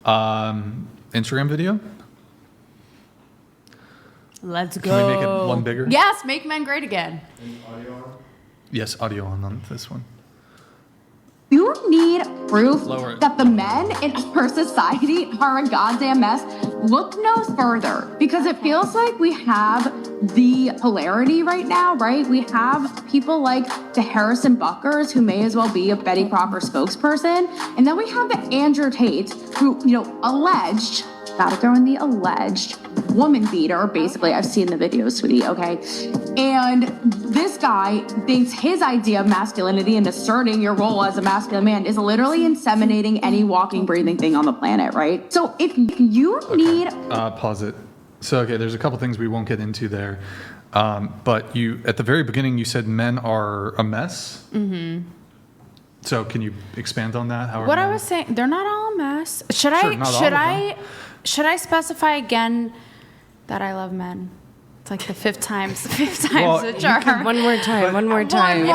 Instagram video. Let's go. Can we make it one bigger? Yes, make men great again. Audio on? Yes, audio on this one. You need proof Lower it. that the men in our society are a goddamn mess. Look no further, because it feels like we have the polarity right now, right? We have people like the Harrison Butkers, who may as well be a Betty Crocker spokesperson. And then we have the Andrew Tate, who, alleged, gotta throw in the alleged, woman beater, basically. I've seen the videos, sweetie, okay? And this guy thinks his idea of masculinity and asserting your role as a masculine man is literally inseminating any walking, breathing thing on the planet, right? So if you need... Pause it. So, there's a couple things we won't get into there. But you, at the very beginning, you said men are a mess. Mm-hmm. So can you expand on that? How What I was saying, they're not all a mess. Should I specify again that I love men? It's like the fifth time's the charm. One more time. One more time.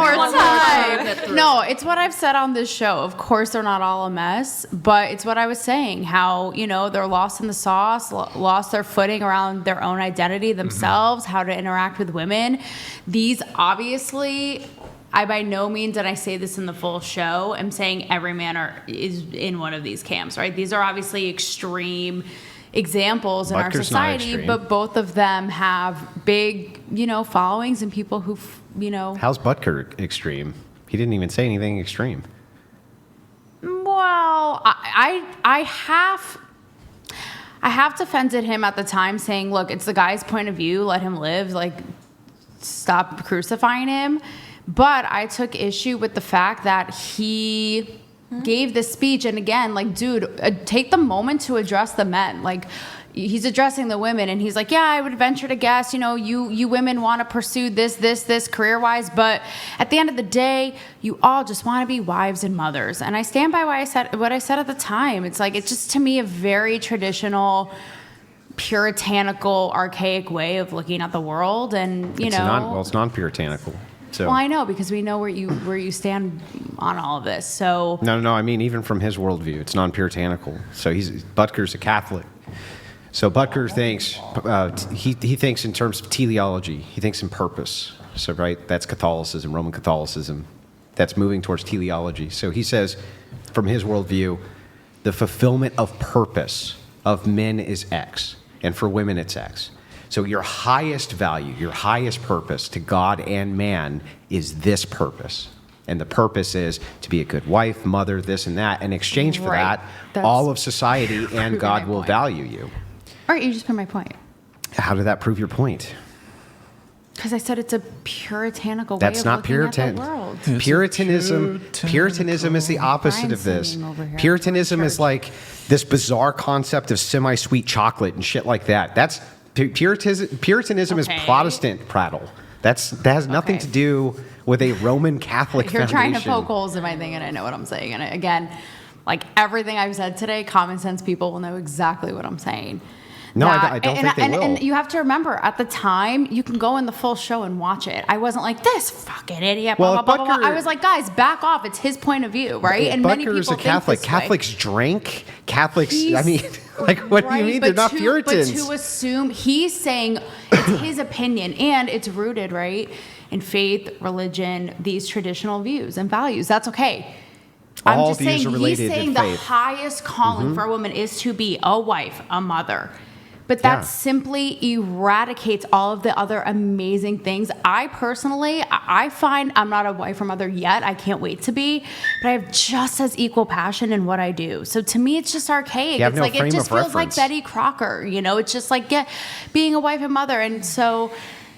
No, it's what I've said on this show. Of course, they're not all a mess, but it's what I was saying. How, they're lost in the sauce, lost their footing around their own identity themselves, how to interact with women. These obviously, I by no means, and I say this in the full show, I'm saying every man is in one of these camps, right? These are obviously extreme examples in our society, but both of them have big, followings and people who, How's Butker extreme? He didn't even say anything extreme. Well, I have defended him at the time, saying, look, it's the guy's point of view, let him live, like, stop crucifying him. But I took issue with the fact that he gave this speech, and again, like, dude, take the moment to address the men. Like, he's addressing the women, and he's like, yeah, I would venture to guess, you women want to pursue this career-wise, but at the end of the day, you all just want to be wives and mothers. And I stand by what I said at the time. It's like, it's just, to me, a very traditional, puritanical, archaic way of looking at the world, and it's non-puritanical. So. Well, I know, because we know where you stand on all of this. So no. I mean, even from his worldview, it's non-puritanical. So Butker's a Catholic. So Butker thinks he thinks in terms of teleology. He thinks in purpose. So that's Catholicism, Roman Catholicism. That's moving towards teleology. So he says, from his worldview, the fulfillment of purpose of men is X, and for women it's X. So your highest value, your highest purpose to God and man is this purpose. And the purpose is to be a good wife, mother, this and that. In exchange for that, all of society and God will value you. All right, you just proved my point. How did that prove your point? Because I said it's a puritanical way That's of not looking Puritan. at the world. Puritanism is the opposite of this. Puritanism is like this bizarre concept of semi-sweet chocolate and shit like that. That's Puritanism is Protestant prattle. That has nothing to do with a Roman Catholic You're foundation. trying to poke holes in my thing, and I know what I'm saying. And again, like everything I've said today, common sense people will know exactly what I'm saying. No, I don't think they will. And you have to remember, at the time, you can go in the full show and watch it. I wasn't like, this fucking idiot, blah, blah, blah, blah. I was like, guys, back off. It's his point of view, right? And many people Butker's a Catholic. Think this Catholics drink. Catholics, like, what do you mean? They're not Puritans. But to assume, he's saying it's his opinion, and it's rooted, right, in faith, religion, these traditional views and values. That's okay. I'm just saying, he's saying the highest calling for a woman is to be a wife, a mother. But that simply eradicates all of the other amazing things. I personally, I find I'm not a wife or mother yet. I can't wait to be. But I have just as equal passion in what I do. So to me, it's just archaic. It's like, it just feels like Betty Crocker. It's just like being a wife and mother. And so,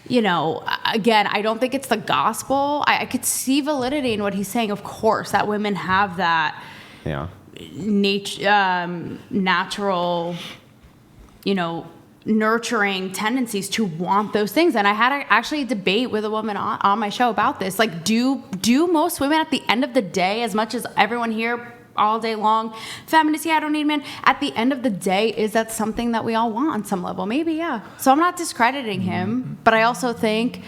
again, I don't think it's the gospel. I could see validity in what he's saying. Of course, that women have that natural, nurturing tendencies to want those things. And I had actually a debate with a woman on my show about this. Like, do most women at the end of the day, as much as everyone here all day long, feminists, I don't need men, at the end of the day, is that something that we all want on some level? Maybe, yeah. So I'm not discrediting him, but I also think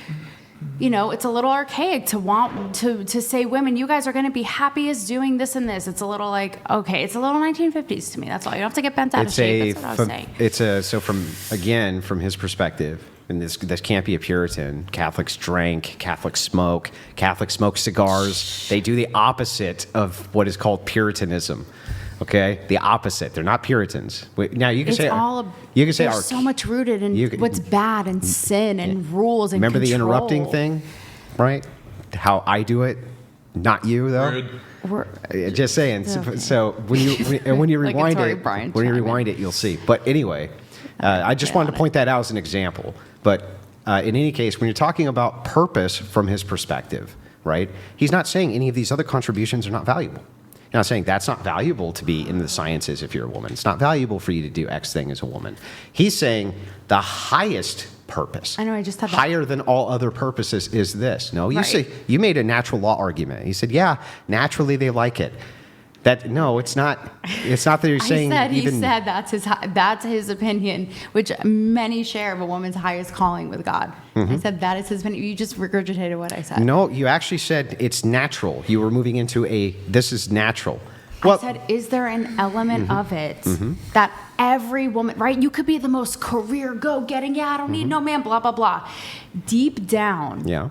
you know, it's a little archaic to want to say women, you guys are going to be happiest doing this and this. It's a little like, okay, it's a little 1950s to me. That's all. You don't have to get bent out of shape. That's what I was saying. So from his perspective, and this can't be a Puritan. Catholics drank, Catholics smoke cigars. They do the opposite of what is called Puritanism. Okay, the opposite. They're not Puritans. Now you can there's so much rooted in what's bad and sin and rules and remember control. the interrupting thing, right? How I do it, not you though. Just saying. Okay. So when you rewind it, you'll see. But anyway, I just wanted to point that out as an example. But in any case, when you're talking about purpose from his perspective, right? He's not saying any of these other contributions are not valuable. You're not saying that's not valuable to be in the sciences if you're a woman. It's not valuable for you to do X thing as a woman. He's saying the highest purpose, I know, I just had that. higher than all other purposes, is this. No, you made a natural law argument. He said, yeah, naturally they like it. It's not. It's not that you're saying. He said that's his opinion, which many share of a woman's highest calling with God. Mm-hmm. I said that is his opinion. You just regurgitated what I said. No, you actually said it's natural. You were moving into this is natural. I said, is there an element of it that every woman, right? You could be the most career go-getting. Yeah, I don't need no man. Blah blah blah. Deep down. Yeah.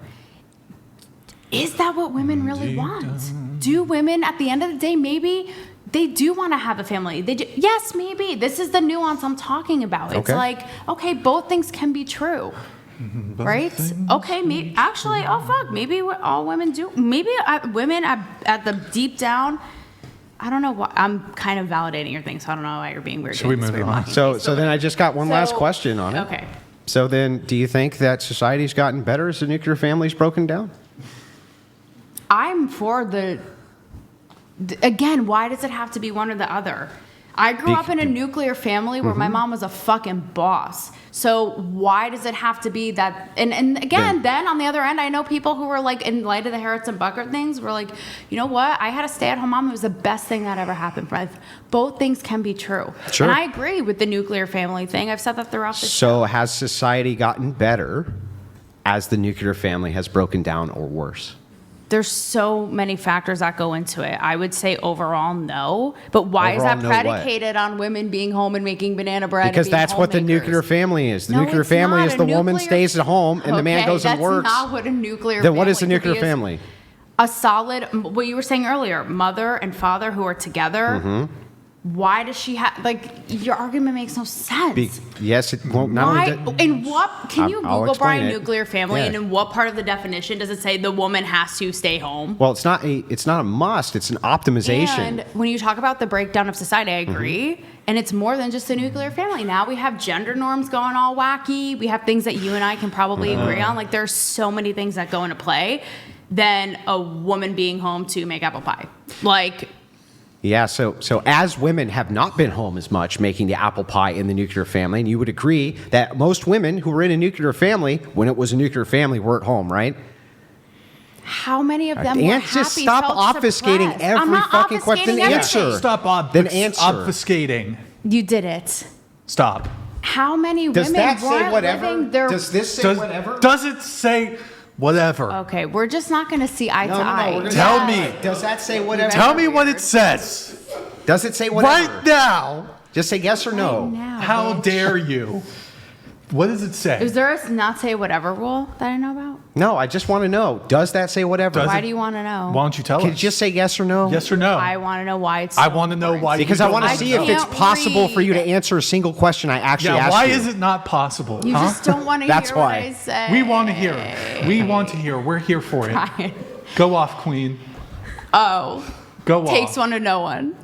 Is that what women really want? Do women, at the end of the day, maybe they do want to have a family? Yes, maybe. This is the nuance I'm talking about. It's like, okay, both things can be true, right? Okay, maybe, actually, oh, fuck, maybe all women do. Maybe women at the deep down, I don't know why. I'm kind of validating your thing, so I don't know why you're being weird. Should we move on? So then I just got one last question on it. Okay. So then, do you think that society's gotten better as the nuclear family's broken down? I'm for again, why does it have to be one or the other? I grew up in a nuclear family where my mom was a fucking boss. So why does it have to be that? And again, then on the other end, I know people who were like, in light of the Harris and Butker things, were like, you know what? I had a stay-at-home mom. It was the best thing that ever happened for life. Both things can be true. Sure. And I agree with the nuclear family thing. I've said that throughout the show. So has society gotten better as the nuclear family has broken down, or worse? There's so many factors that go into it. I would say overall, no. But why is that predicated on women being home and making banana bread? Because that's what the nuclear family is. The nuclear family is the woman stays at home and the man goes and works. That's not what a nuclear family is. Then what is the nuclear family? A solid, what you were saying earlier, mother and father who are together. Why does she have, like, your argument makes no sense. Yes, it won't. In what, can you Google Brian nuclear family, yeah. and in what part of the definition does it say the woman has to stay home? Well, it's not a must, it's an optimization. And when you talk about the breakdown of society, I agree. And it's more than just a nuclear family. Now we have gender norms going all wacky. We have things that you and I can probably agree on. Like, there's so many things that go into play than a woman being home to make apple pie. Like, yeah, so as women have not been home as much making the apple pie in the nuclear family, and you would agree that most women who were in a nuclear family, when it was a nuclear family, were at home, right? How many of them were happy? Just stop obfuscating every fucking question. Answer. Stop obfuscating. You did it. Stop. How many women weren't living their... Does this say whatever? Does it say whatever? Okay, we're just not going to see eye to eye. Tell me. Does that say whatever? Tell me what it says. Does it say whatever? Right now. Just say yes or no. Right now, how dare you? What does it say? Is there a not say whatever rule that I know about? No, I just want to know. Does that say whatever? Why do you want to know? Why don't you tell us? Can you just say yes or no? Yes or no? I want to know why it's I want to know why. Because I want to see if it's possible for you to answer a single question I actually asked you. Why is it not possible? You just don't want to hear what I say. We want to hear. We want to hear. We're here for it. Brian. Go off, Queen. Oh. Go off. Takes one to know one.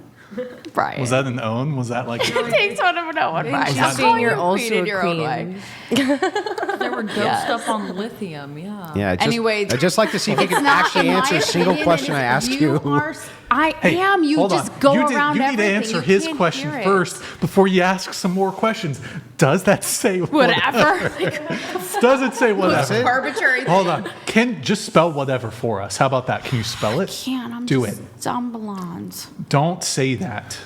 Brian. Was that an own? Was that like... It takes one to know one, Brian. Just being you're also queen in your own way. There were ghost up on lithium, yeah. Yeah, anyway, I'd just like to see if you can actually answer a single question I ask you. You just go around You need to everything. answer You his can't question hear it. first before you ask some more questions. Does that say whatever? Does it say whatever? Arbitrary. Hold on. Just spell whatever for us. How about that? Can you spell it? I can't. I'm Do just it. dumb blonde. Don't say that.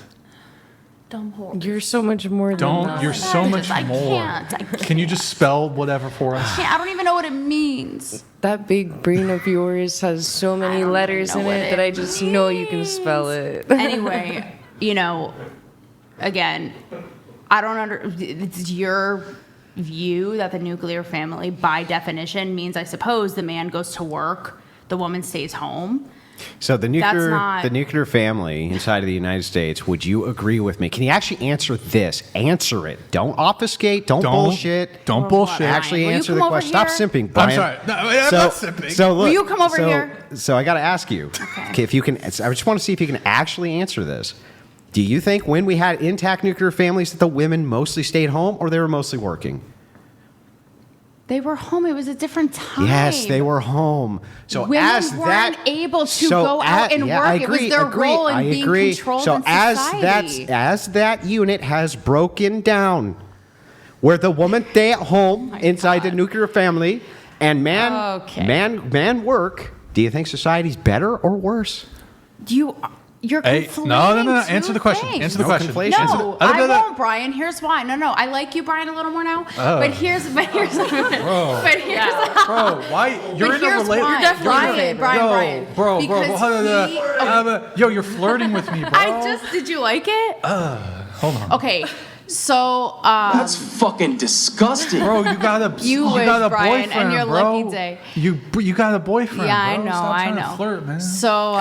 Dumb whore. You're so much more than Don't. that. You're so much I more. can't. Can you just spell whatever for us? I don't even know what it means. That big brain of yours has so many don't letters know in what it it that I just know you can spell it. Anyway, again, I don't it's your view that the nuclear family, by definition, means, I suppose, the man goes to work, the woman stays home. So the not- nuclear family inside of the United States, would you agree with me? Can you actually answer this? Answer it. Don't obfuscate. Don't bullshit. Don't bullshit. Actually Will you answer come the over question. Stop here? simping, Brian. I'm sorry. No, I'm not simping. So look, Will you come over here? So I got to ask you, okay, if you can. I just want to see if you can actually answer this. Do you think when we had intact nuclear families that the women mostly stayed home or they were mostly working? They were home. It was a different time. Yes, they were home. So Women as weren't that able to go out and yeah, work. I It was agree, their agree, role in I being agree. controlled so in society. as that unit has broken down, where the woman stay at home inside the nuclear family and man work, do you think society's better or worse? You're Hey, conflating no. two Answer the question. things. Answer the No question. conflation. Answer No, the- I won't, Brian. Here's why. No. I like you, Brian, a little more now. But here's Bro, why? You're in a here's relationship. why. Brian. Bro. Because Yo, you're flirting with me, bro. did you like it? Hold on. Okay, so That's fucking disgusting. Bro, you got a You wish, got a Brian, boyfriend, and your bro. lucky day. You got a boyfriend. yeah, I bro. know, Stop I trying know. to flirt, man. So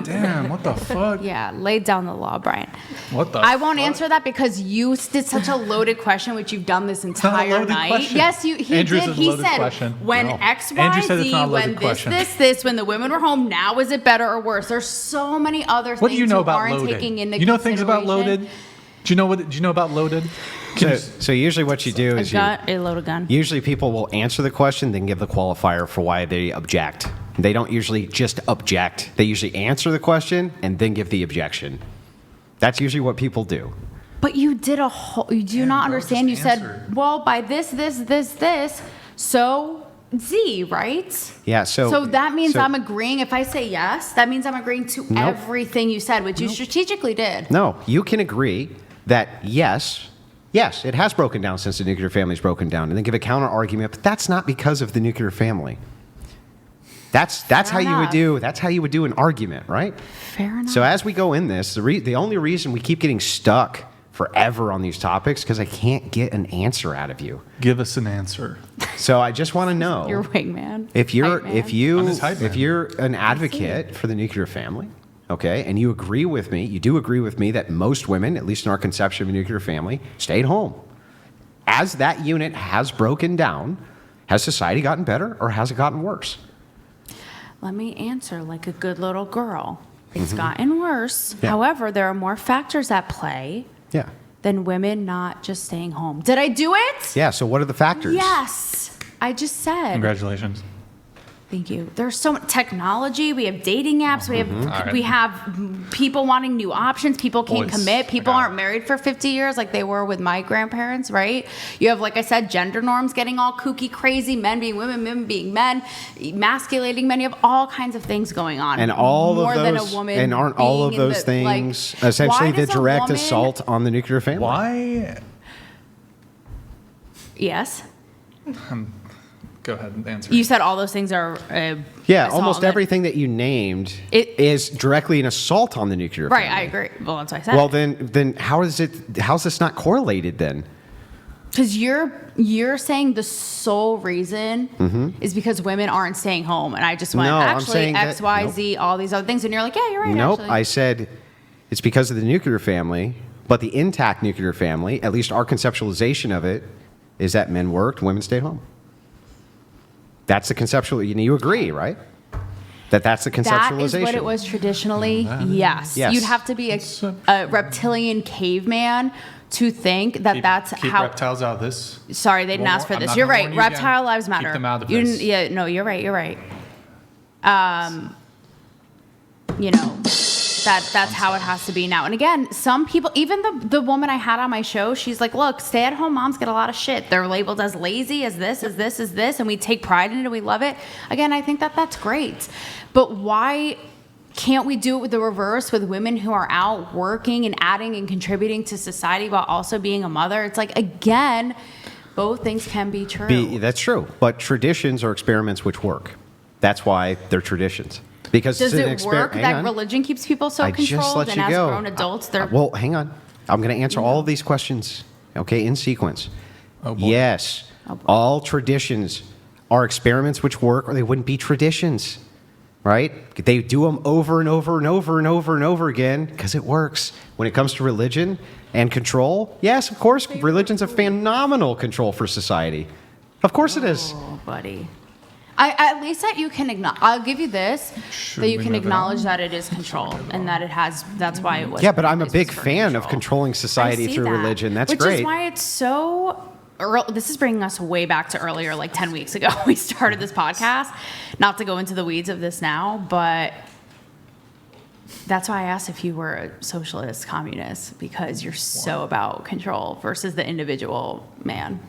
Damn, what the fuck? yeah, lay down the law, Brian. What the? I won't fuck? answer that because you did such a loaded question, which you've done this not a entire loaded night. question. Yes, he Andrew did. said He loaded said question. when No. X, Andrew Y, said it's Z, not a loaded when question. this, when the women were home. Now is it better or worse? There's so many other things What do you know you about aren't loaded? taking into You know things about consideration. loaded? Do you know about loaded? Can you- So usually what you do is A loaded gun. usually people will answer the question, then give the qualifier for why they object. They don't usually just object. They usually answer the question and then give the objection. That's usually what people do. But you did a whole. You do not bro, understand. You just said, answer. well, by this, so Z, right? Yeah, so that means so- I'm agreeing. If I say yes, that means I'm agreeing to Nope. everything you said, which you strategically did. No, you can agree that yes, it has broken down since the nuclear family's broken down, and then give a counter argument, but that's not because of the nuclear family. That's how you would enough. do. That's how you would do an argument, right? Fair enough. So as we go in this, the only reason we keep getting stuck forever on these topics because I can't get an answer out of you. Give us an answer. So I just want to know Your wingman. if you're Hype man. I'm his hype man. if you're an advocate for the nuclear family, okay, and you agree with me, you do agree with me that most women, at least in our conception of a nuclear family, stayed home. As that unit has broken down, has society gotten better or has it gotten worse? Let me answer like a good little girl. It's gotten worse. Mm-hmm. Yeah. However, there are more factors at play Yeah. than women not just staying home. Did I do it? Yeah, so what are the factors? Yes. I just said. Congratulations. Thank you. There's so much technology. We have dating apps. All We right. have people wanting new options. People can't Boys, commit. People I got aren't it. married for 50 years like they were with my grandparents, right? You have, like I said, gender norms getting all kooky, crazy, men being women being men, emasculating men. You have all kinds of things going on. And all more of than those a woman and aren't all being of in those the, like, things essentially why the does a direct woman- assault on the nuclear family? Why? Yes. Go ahead and answer. You said all those things are Yeah, assault almost on the- everything that you named is directly an assault on the nuclear Right, family. I agree. Well, that's what I said. Well, then how's this not correlated then? Because you're saying the sole reason is because women aren't staying home, and I just went No, I'm actually saying that- X, Y, Z, all these other things, and you're like, yeah, you're right. Nope, Actually. I said it's because of the nuclear family, but the intact nuclear family, at least our conceptualization of it, is that men worked, women stayed home. That's the conceptual. You agree, right? That's the That conceptualization. is what it was traditionally. Yes. Yes. You'd have to be a reptilian caveman to think that that's keep how. reptiles out of this. Sorry, they didn't One ask more- for I'm this. not You're gonna right. warn you Reptile again. lives Keep matter. them out of You this. didn't- yeah, no, you're right. You're right. You know, that's how it has to be now. And again, some people, even the woman I had on my show, she's like, look, stay-at-home moms get a lot of shit. They're labeled as lazy, as this, and we take pride in it and we love it. Again, I think that that's great. But why can't we do it with the reverse with women who are out working and adding and contributing to society while also being a mother? It's like, again, both things can be true. That's true. But traditions are experiments which work. That's why they're traditions. Because Does it's it an work hang that on. religion keeps people so I just controlled, let and you as go. grown adults, they're Well, hang on. I'm going to answer all of these questions, okay, in sequence. Oh, boy. Yes, all traditions are experiments which work, or they wouldn't be traditions, right? They do them over and over and over and over and over again because it works. When it comes to religion and control, yes, of course, religion's a phenomenal control for society. Of course it is. Oh, buddy. At least that you can acknowledge. I'll give you this, Should that you we can move it acknowledge on? that it is control and that it has. That's why it was. Yeah, but I'm a it was big for fan of control. controlling society I see through that. religion. That's Which great. is why it's so. This is bringing us way back to earlier, like 10 weeks ago. We started this podcast. Not to go into the weeds of this now, but that's why I asked if you were a socialist, communist, because you're so about control versus the individual man.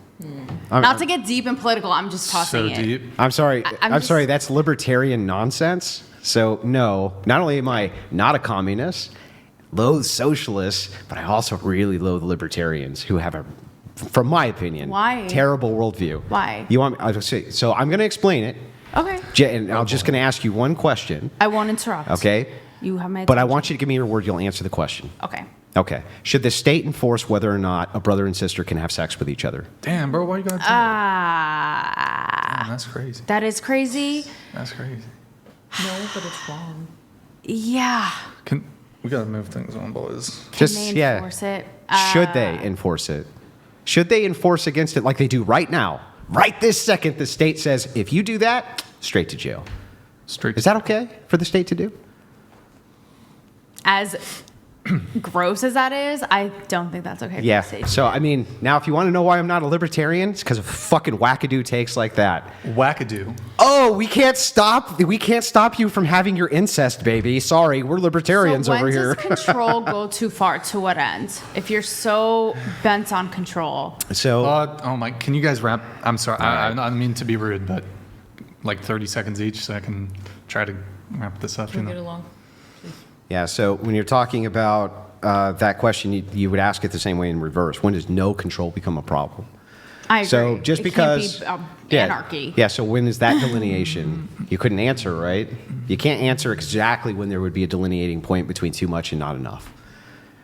Not to get deep and political, I'm just tossing So it. deep. I'm sorry. I'm I'm just- sorry. That's libertarian nonsense. So no, not only am I not a communist, loathe socialists, but I also really loathe libertarians who have a, from my opinion, Why? terrible worldview. Why? You want? I'll just say. So I'm going to explain it, Okay. and I'm just going to ask you one question. I won't interrupt. Okay. You have my But I attention. want you to give me your word. You'll answer the question. Okay. Okay. Should the state enforce whether or not a brother and sister can have sex with each other? Damn, bro, why you gotta do that? Damn, that's crazy. That is crazy. That's crazy. No, but it's wrong. Yeah. We gotta move things on, boys. Can they enforce it? Should they enforce it? Should they enforce against it like they do right now? Right this second, the state says, if you do that, straight to jail. Straight. Is that okay for the state to do? As gross as that is, I don't think that's okay. Yeah. For the state. So, I mean, now if you want to know why I'm not a libertarian, it's because of fucking wackadoo takes like that. wackadoo? Oh, we can't stop you from having your incest, baby. Sorry, we're libertarians so when over here. does control go too far? To what end? If you're so bent on control. So, Oh my! Can you guys wrap? I'm sorry. I don't mean to be rude, but like 30 seconds each, so I can try to wrap this up. Can You we get know? along? yeah, so when you're talking about that question, you would ask it the same way in reverse. When does no control become a problem? I agree. So just It because can't be, anarchy. Yeah, so when is that delineation? You couldn't answer, right? You can't answer exactly when there would be a delineating point between too much and not enough.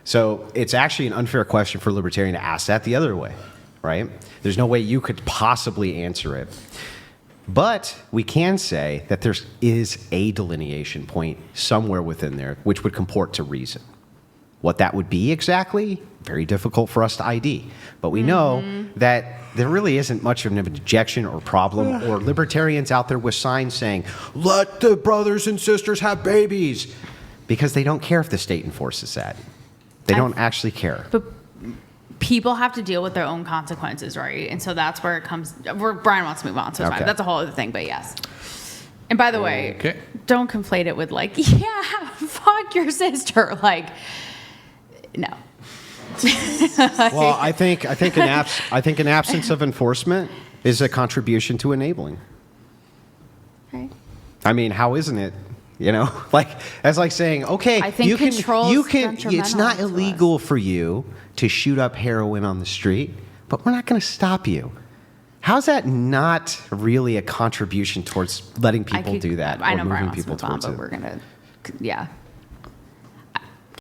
So it's actually an unfair question for a libertarian to ask that the other way, right? There's no way you could possibly answer it. But we can say that there is a delineation point somewhere within there which would comport to reason. What that would be exactly, very difficult for us to ID. But we know that there really isn't much of an objection or problem or libertarians out there with signs saying, let the brothers and sisters have babies, because they don't care if the state enforces that. They don't actually care. But people have to deal with their own consequences, right? And so that's where it comes. Where Brian wants to move on, so it's Okay. fine. That's a whole other thing, but yes. And by the way, Okay. don't conflate it with like, yeah, fuck your sister. Like, no. Well, I think an absence of enforcement is a contribution to enabling. Okay. I mean, how isn't it? You know, like that's like saying, okay, I think you can, control's it's not detrimental to illegal for you to shoot up heroin on the street, but we're not going to stop you. How's that not really a contribution towards letting people do that I or know Brian moving wants to people move on, towards but it? we're gonna, yeah.